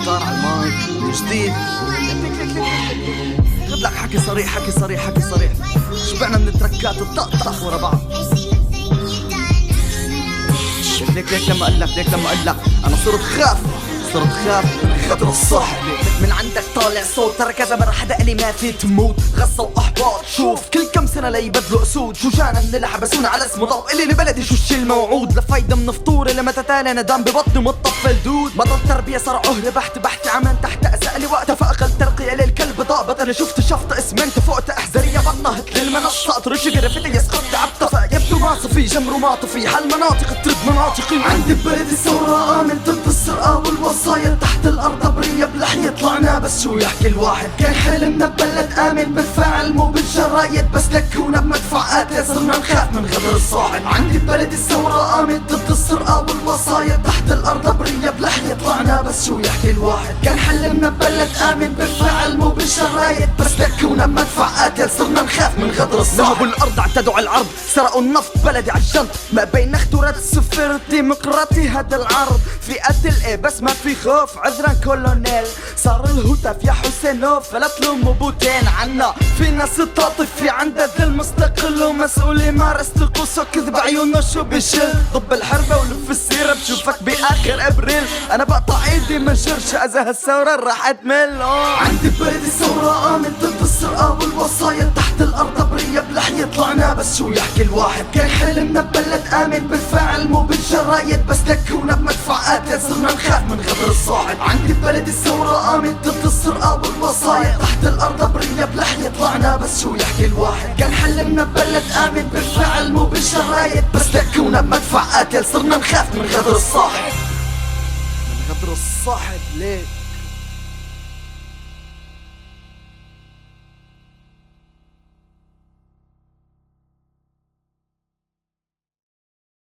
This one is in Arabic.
مختار على المايك من جديد. خد لك حكي صريح حكي صريح حكي صريح. شبعنا من التركات الطقطق ورا بعض. ليك لما قلك انا صرت خاف خاطر الصاحب من عندك طالع صوت. ترى كذا مرة حدا قالي ما في تموت، غصة واحباط. شوف كل كم سنة ليبدلوا اسود، شو جانا من اللي حبسونا على اسمه ضرب اللي بلدي. شو الشي الموعود لفايدة من فطوري لما تتالي ندم ببطني متطفل دود. بطل تربية صار عهرة بحثي عمان تحت اسألي وقتها فاقل ترقية للكلب ضابط. انا شفت شفطة اسمنت فوقتها احذرية بطنهت للمنصة رجي جرفتي يسقط عبطة يبدو ما صفي جمر وما طفي هالمناطق ترد مناطقي. عندي ببلدي ثورة آمن ضد السرقة والوصايا تحت الارض برية بلحية طلعنا. بس شو يحكي الواحد كان حلمنا ببلد آمن بالفعل مو بالجرايد. بس لكونا بمدفعات صرنا نخاف من غدر الصاحب. عندي ببلدي الثورة آمن ضد السرقة والوصايا تحت الارض برية بلحية طلعنا. بس شو يحكي الواحد كان حلمنا ببلد آمن بالفعل مو بالجرايد. بس لكونا بمدفعات صرنا نخاف من غدر الصاحب. نهبوا الارض اعتدوا على العرض سرقوا النفط بلدي عالجنط. ما بين اختورات السفر الديمقراطي هذا العرض في قتل ايه بس ما في خوف. عذرا كولونيل صار الهتاف يا حسينوف فلت له مبوتين عنا. في ناس تطاطف في عندها ذل مستقل ومسؤول يمارس طقوسه كذب عيونه شو بشل. ضب الحربة ولف السيرة بشوفك باخر ابريل. انا بقطع ايدي ما جرش اذا هالثورة راح تمل. عندي ببلدي الثورة آمن ضد السرقة والوصايا تحت الارض برية بلحية طلعنا. بس شو يحكي الواحد كان حلمنا ببلد آمن بالفعل مو بالجرايد. بس لكونا بمدفعات صرنا نخاف من غدر الصاحب. عندي ببلدي الثورة آمن ضد السرقة والوصايا تحت الارض برية بلحية طلعنا. بس شو يحكي الواحد كان حلمنا ببلد آمن بالفعل مو بالجرايد. بس لكونا بمدفعات صرنا نخاف من غدر الصاحب. من غدر الصاحب ليه؟